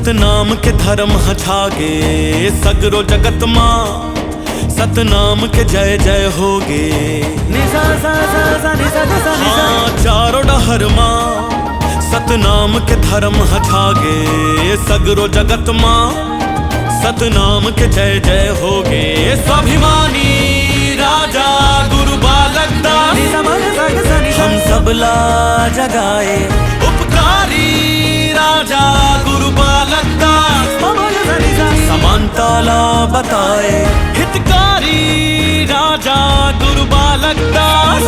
सतनाम के धर्म हछागे सगरो जगत माँ, सतनाम के जय जय होगे। हाँ चारों डहर माँ, सतनाम के धर्म हछागे सगरो जगत माँ, सतनाम के जय जय होगे। स्वाभिमानी राजा गुरु बालक दास, हम सबला जगाए उपकारी राजा गुरु बालक दास, समानता ला बताए हितकारी राजा गुरु बालक दास।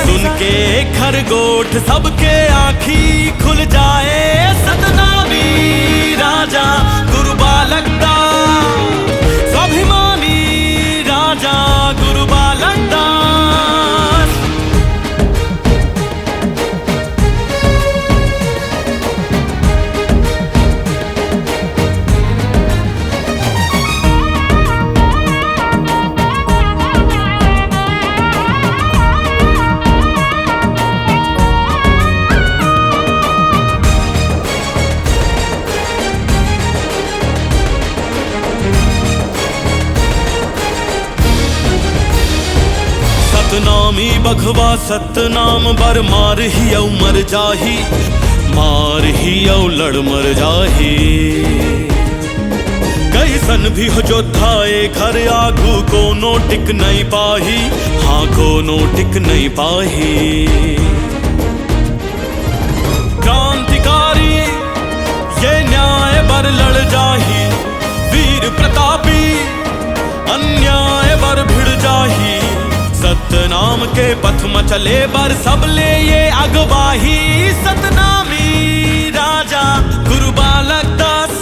सुन के खरगोट सबके आँखी खुल जाए, सतनामी राजा गुरु बालक दास, स्वाभिमानी राजा गुरु बालक दास। सतनामी बघवा सतनाम बर मार ही औ मर जाही, मार ही औ लड़ मर जाही। कैसन भी हो जोधाए घर आगू कोनो टिक नहीं पाही, हाँ कोनो टिक नहीं पाही। क्रांतिकारी ये न्याय बर लड़ जाही, वीर प्रतापी अन्याय बर भिड़ जाही। सतनाम के पथ में चले बर सबले ये अगवाही, सतनामी राजा गुरु बालक दास,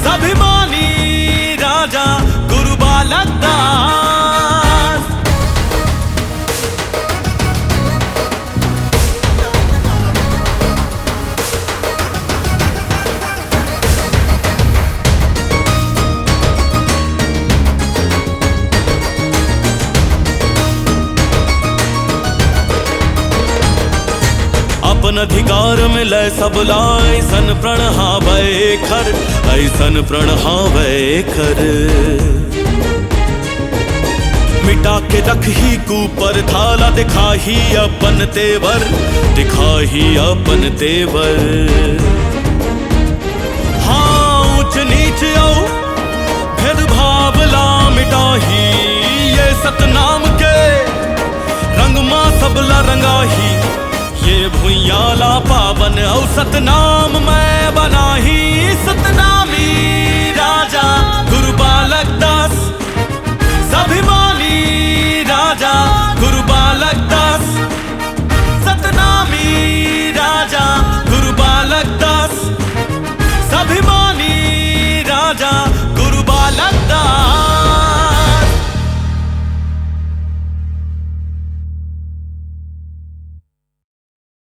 स्वाभिमानी राजा गुरु बालक दास। अपन अधिकार मिले सबला, ऐसन प्रण हावे खर, ऐसन प्रण हावे खर। मिटा के रखही कुपर थाला, दिखाही अपन तेवर, दिखाही अपन तेवर। हाँ ऊंच नीच औ भेदभाव ला मिटाही, ये सतनाम के रंग माँ सबला रंगाही। ये भुइयाला पावन औ सतनाम मैं बनाही,